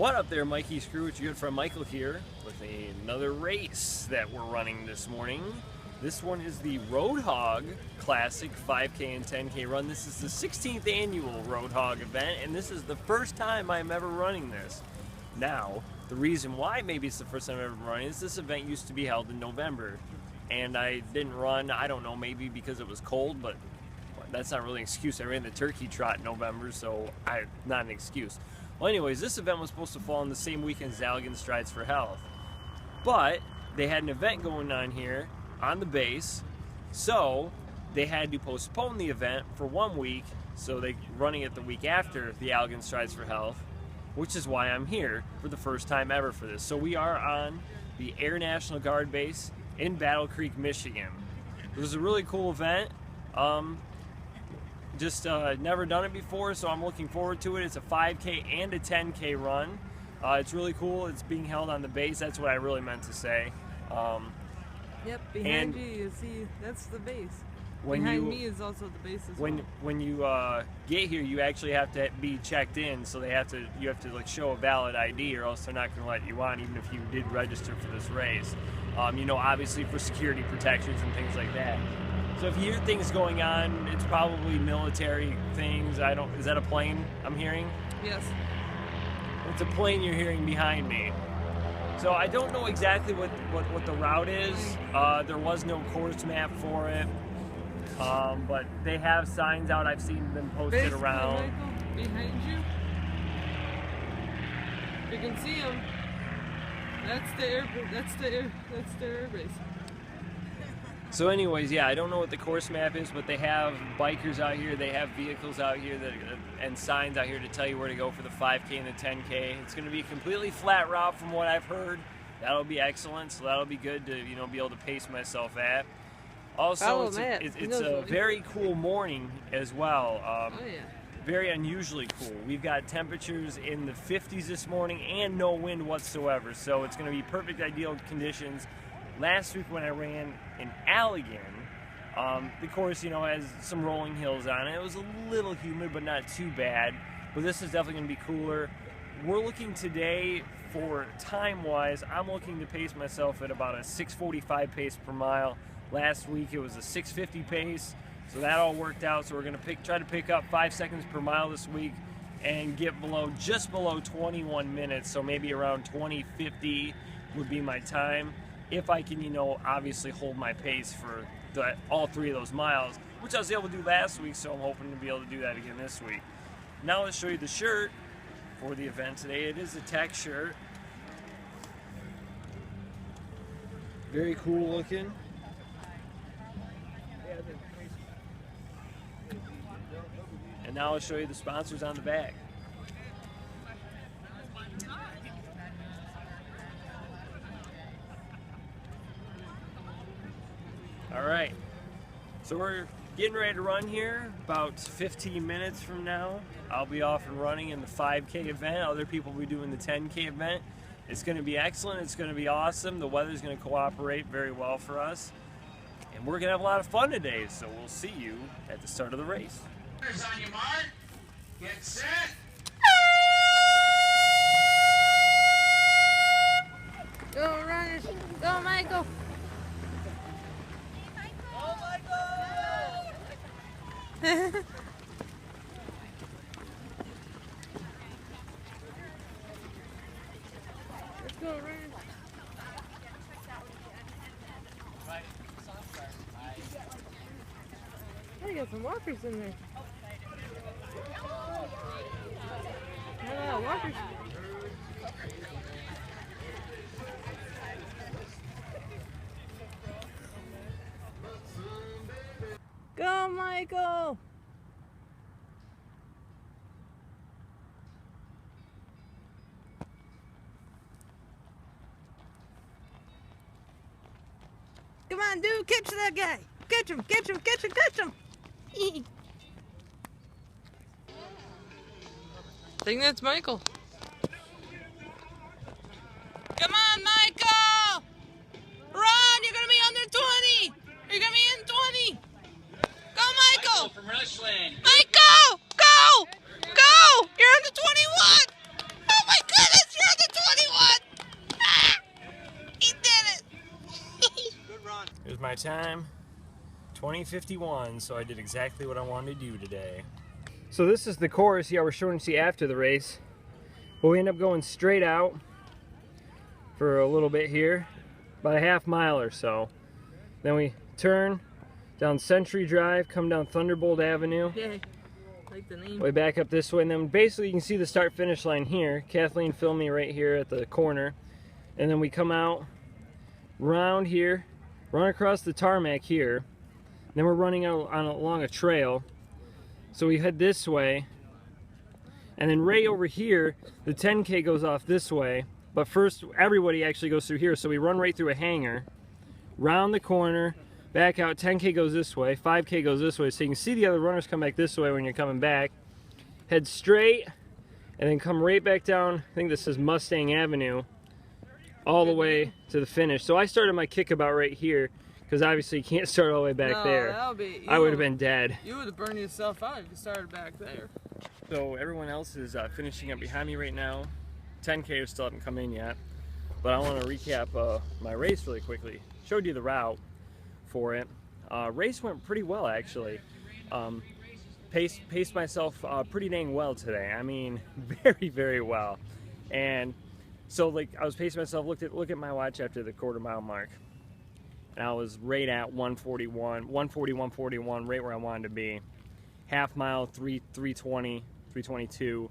What up there, Mikey Screw? It's your good friend Michael here with another race that we're running this morning. This one is the Road Hawg Classic 5K and 10K run. This is the 16th annual Road Hawg event, and this is the first time I'm ever running this. Now, the reason why maybe it's the first time I'm ever running is this event used to be held in November, and I didn't run, I don't know, maybe because it was cold, but that's not really an excuse. I ran the turkey trot in November, so not an excuse. Well, anyways, this event was supposed to fall on the same weekend as Allegan Strides for Health. But they had an event going on here on the base, so they had to postpone the event for 1 week, so they're running it the week after the Allegan Strides for Health, which is why I'm here for the first time ever for this. So we are on the Air National Guard base in Battle Creek, Michigan. It was a really cool event. Just never done it before, so I'm looking forward to it. It's a 5K and a 10K run. It's really cool. It's being held on the base. That's what I really meant to say. Yep, behind you see, that's the base. Behind me is also the base as well. When you get here, you actually have to be checked in, so you have to like show a valid ID, or else they're not going to let you on, even if you did register for this race. You know, obviously for security protections and things like that. So if you hear things going on, it's probably military things. Is that a plane I'm hearing? Yes. It's a plane you're hearing behind me. So I don't know exactly what the route is. There was no course map for it. But they have signs out. I've seen them posted around. Michael, behind you. You can see them. That's the air base. So anyways, yeah, I don't know what the course map is, but they have bikers out here, they have vehicles out here and signs out here to tell you where to go for the 5K and the 10K. It's going to be a completely flat route from what I've heard. That'll be excellent, so that'll be good to, you know, be able to pace myself at. Also, it's a very cool morning as well. Oh yeah. Very unusually cool. We've got temperatures in the 50s this morning and no wind whatsoever, so it's going to be perfect ideal conditions. Last week when I ran in Allegan, the course, you know, has some rolling hills on it. It was a little humid, but not too bad. But this is definitely going to be cooler. We're looking today for time-wise, I'm looking to pace myself at about a 6:45 pace per mile. Last week it was a 6:50 pace, so that all worked out. So we're going to try to pick up 5 seconds per mile this week and get just below 21 minutes. So maybe around 20:50 would be my time, if I can, you know, obviously hold my pace for all 3 of those miles, which I was able to do last week, so I'm hoping to be able to do that again this week. Now let's show you the shirt for the event today. It is a tech shirt. Very cool looking. And now I'll show you the sponsors on the back. All right, so we're getting ready to run here. About 15 minutes from now, I'll be off and running in the 5K event. Other people will be doing the 10K event. It's going to be excellent. It's going to be awesome. The weather's going to cooperate very well for us. And we're going to have a lot of fun today, so we'll see you at the start of the race. On your mark, get set. Go runners, go Michael. Let's go, Ryan. I got some walkers in there. Walkers. Go, Michael! Come on, dude, catch that guy! Catch him, catch him, catch him, catch him! I think that's Michael. Come on, Michael! Run! You're gonna be under 20! You're gonna be in 20! Go, Michael! From Rushland. Michael! Go! Go! You're under 21! Oh my goodness! my time, 20:51, so I did exactly what I wanted to do today. So this is the course, yeah, we're showing to see after the race. But we end up going straight out for a little bit here, about a half mile or so. Then we turn down Century Drive, come down Thunderbolt Avenue. Yeah, like the name. Way back up this way, and then basically you can see the start-finish line here. Kathleen filmed me right here at the corner. And then we come out, round here, run across the tarmac here. Then we're running out along a trail. So we head this way. And then right over here, the 10K goes off this way. But first, everybody actually goes through here. So we run right through a hangar, round the corner, back out. 10K goes this way, 5K goes this way. So you can see the other runners come back this way when you're coming back. Head straight, and then come right back down. I think this is Mustang Avenue, all the way to the finish. So I started my kickabout right here, because obviously you can't start all the way back there. I would have been dead. You would have burned yourself out if you started back there. So everyone else is finishing up behind me right now. 10K still haven't come in yet, but I want to recap my race really quickly. Showed you the route for it. Race went pretty well actually. Paced myself pretty dang well today. I mean, very, very well. And so like I was pacing myself. Look at my watch after the quarter mile mark, and I was right at 141, right where I wanted to be. Half mile, 320, 322,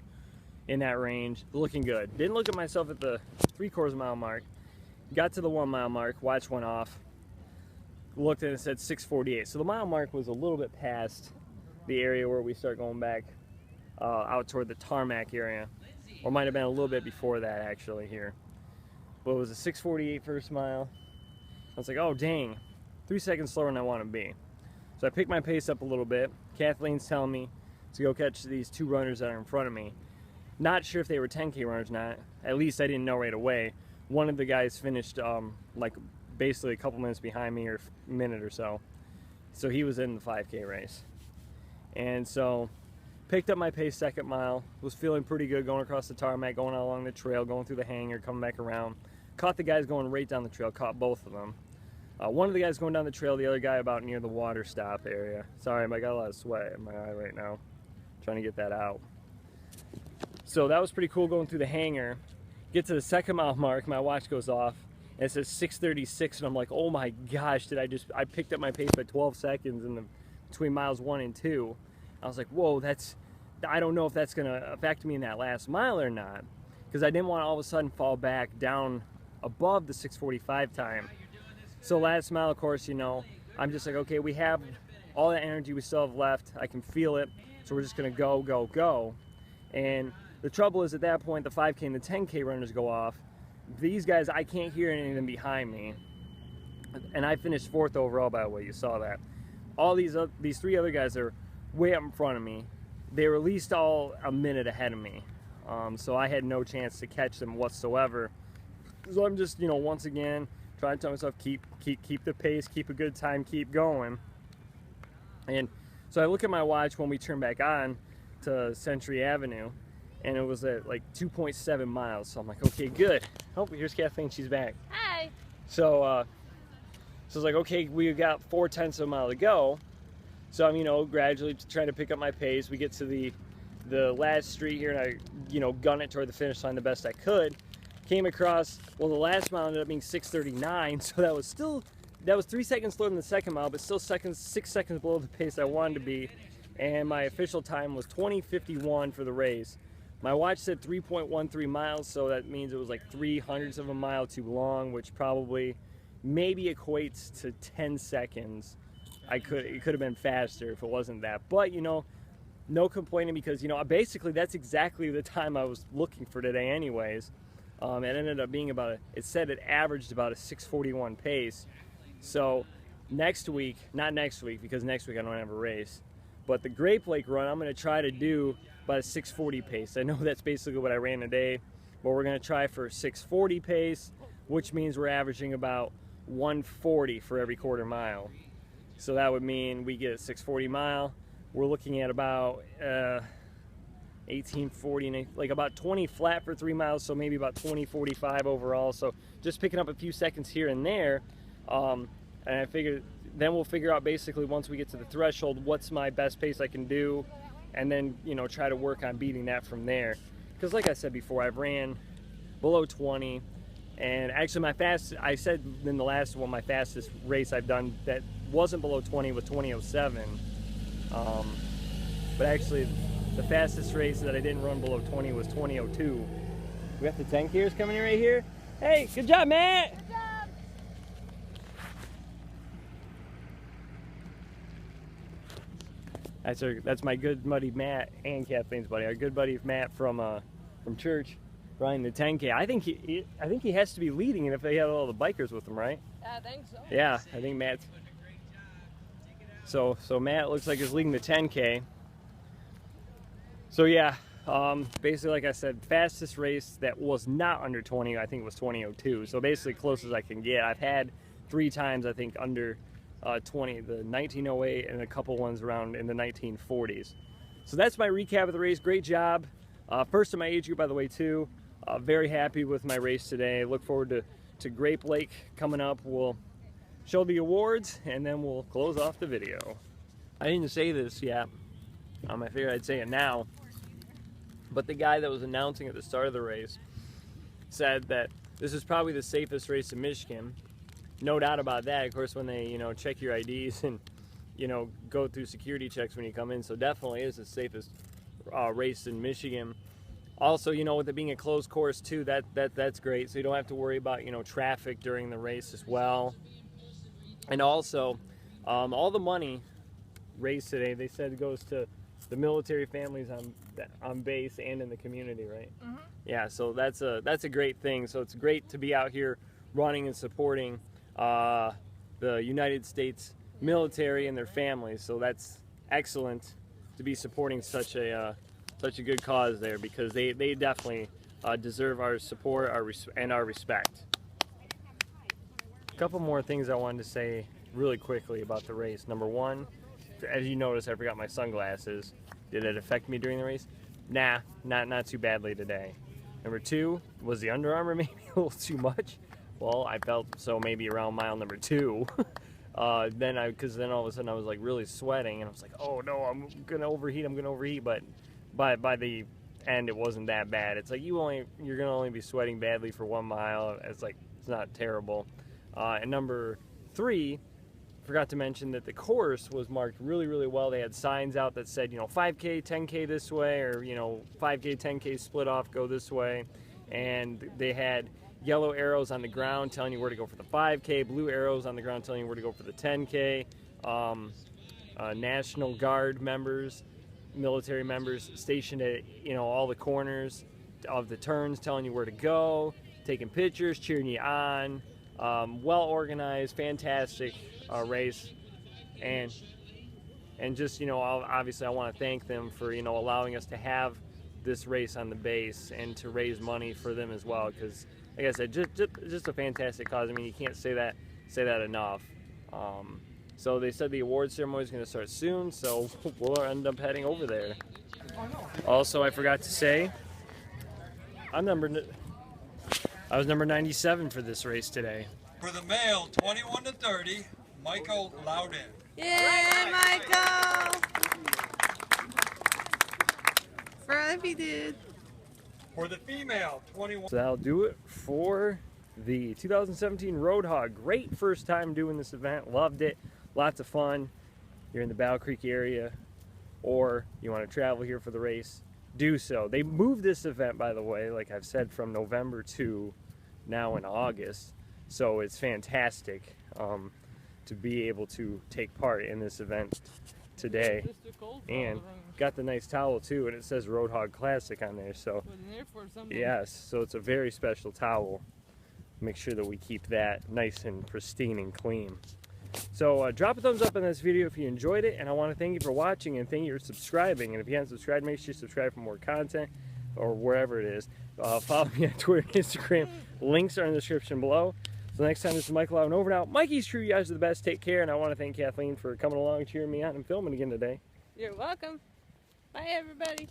in that range, looking good. Didn't look at myself at the 3/4 mile mark. Got to the 1 mile mark, watch went off. Looked and it said 6:48. So the mile mark was a little bit past the area where we start going back out toward the tarmac area, or might have been a little bit before that actually here. But it was a 6:48 first mile. I was like, oh dang, 3 seconds slower than I want to be. So I picked my pace up a little bit. Kathleen's telling me to go catch these two runners that are in front of me. Not sure if they were 10K runners or not. At least I didn't know right away. One of the guys finished like basically a couple minutes behind me, or a minute or so. So he was in the 5K race. And so picked up my pace second mile. Was feeling pretty good going across the tarmac, going along the trail, going through the hangar, coming back around. Caught the guys going right down the trail, caught both of them. One of the guys going down the trail, the other guy about near the water stop area. Sorry, I got a lot of sweat in my eye right now. Trying to get that out. So that was pretty cool going through the hangar. Get to the 2nd mile mark, my watch goes off, and it says 6:36, and I'm like, oh my gosh, I picked up my pace by 12 seconds between miles 1 and 2. I was like, whoa, I don't know if that's gonna affect me in that last mile or not, because I didn't want to all of a sudden fall back down above the 6:45 time. So last mile, of course, you know, I'm just like, okay, we have all that energy we still have left. I can feel it. So we're just gonna go, go, go. And the trouble is at that point, the 5K and the 10K runners go off. These guys, I can't hear any of them behind me. And I finished 4th overall, by the way, you saw that. All these 3 other guys are way up in front of me. They were at least all a minute ahead of me. So I had no chance to catch them whatsoever. So I'm just, you know, once again, trying to tell myself, keep the pace, keep a good time, keep going. And so I look at my watch when we turn back on to Century Avenue, and it was at like 2.7 miles. So I'm like, okay, good. Oh, here's Kathleen, she's back. Hi. So I was like, okay, we got 4/10 of a mile to go. So I'm, you know, gradually trying to pick up my pace. We get to the last street here, and I, you know, gun it toward the finish line the best I could. Came across, well, the last mile ended up being 6:39, so that was 3 seconds slower than the 2nd mile, but still 6 seconds below the pace I wanted to be. And my official time was 20:51 for the race. My watch said 3.13 miles, so that means it was like 0.03 of a mile too long, which probably maybe equates to 10 seconds. It could have been faster if it wasn't that. But, you know, no complaining, because, you know, basically that's exactly the time I was looking for today anyways. It ended up being it said it averaged about a 6:41 pace. So next week, not next week, because next week I don't have a race, but the Grape Lake run, I'm going to try to do about a 6:40 pace. I know that's basically what I ran today, but we're going to try for a 6:40 pace, which means we're averaging about 140 for every quarter mile. So that would mean we get a 6:40 mile. We're looking at about 18:40, like about 20 flat for 3 miles, so maybe about 20:45 overall. So just picking up a few seconds here and there. And I figured then we'll figure out basically once we get to the threshold what's my best pace I can do, and then, you know, try to work on beating that from there. Because like I said before, I've ran below 20, and actually my I said in the last one, my fastest race I've done that wasn't below 20 was 20:07. But actually the fastest race that I didn't run below 20 was 20:02. We got the 10Kers coming in right here. Hey, good job, Matt! Good job! That's my good buddy Matt and Kathleen's buddy. Our good buddy Matt from church, running the 10K. I think he has to be leading it if they had all the bikers with him, right? I think so. Yeah, I think Matt's. So Matt looks like he's leading the 10K. So yeah, basically like I said, fastest race that was not under 20, I think it was 20:02. So basically close as I can get. I've had 3 times I think under 20, the 1908 and a couple ones around in the 1940s. So that's my recap of the race. Great job. First in my age group, by the way, too. Very happy with my race today. Look forward to Grape Lake coming up. We'll show the awards and then we'll close off the video. I didn't say this yet. I figured I'd say it now. But the guy that was announcing at the start of the race said that this is probably the safest race in Michigan. No doubt about that. Of course, when they, you know, check your IDs and, you know, go through security checks when you come in. So definitely is the safest race in Michigan. Also, you know, with it being a closed course too, that's great. So you don't have to worry about, you know, traffic during the race as well. And also, all the money raised today, they said, goes to the military families on base and in the community, right? Mm-hmm. Yeah, so that's a great thing. So it's great to be out here running and supporting the United States military and their families. So that's excellent to be supporting such a good cause there, because they definitely deserve our support, and our respect. A couple more things I wanted to say really quickly about the race. Number one, as you notice, I forgot my sunglasses. Did it affect me during the race? Nah, not too badly today. Number two, was the Under Armour maybe a little too much? Well, I felt so maybe around mile number 2. Because then all of a sudden I was like really sweating, and I was like, oh no, I'm gonna overheat. But by the end, it wasn't that bad. It's like you're gonna only be sweating badly for 1 mile. It's like, it's not terrible. And number 3, forgot to mention that the course was marked really, really well. They had signs out that said, you know, 5K, 10K this way, or, you know, 5K, 10K split off, go this way. And they had yellow arrows on the ground telling you where to go for the 5K, blue arrows on the ground telling you where to go for the 10K. National Guard members, military members stationed at, you know, all the corners of the turns telling you where to go, taking pictures, cheering you on. Well organized, fantastic race, and just, you know, obviously I want to thank them for, you know, allowing us to have this race on the base and to raise money for them as well, because like I said, just a fantastic cause. I mean, you can't say that enough. So they said the award ceremony is going to start soon, so we'll end up heading over there. Also, I forgot to say, I was number 97 for this race today. For the male, 21 to 30, Michael Loudon. Yeah, Michael! Proud you, dude. For the female, 21. So that'll do it for the 2017 Road Hawg. Great first time doing this event. Loved it. Lots of fun. You're in the Battle Creek area, or you want to travel here for the race, do so. They moved this event, by the way, like I've said, from November to now in August. So it's fantastic to be able to take part in this event today. And got the nice towel too, and it says Road Hawg Classic on there. So yes, so it's a very special towel. Make sure that we keep that nice and pristine and clean. So drop a thumbs up on this video if you enjoyed it, and I want to thank you for watching and thank you for subscribing. And if you haven't subscribed, make sure you subscribe for more content, or wherever it is. Follow me on Twitter and Instagram. Links are in the description below. So next time, this is Michael out and over now. Mikey's True, you guys are the best. Take care, and I want to thank Kathleen for coming along, cheering me on, and filming again today. You're welcome. Bye, everybody.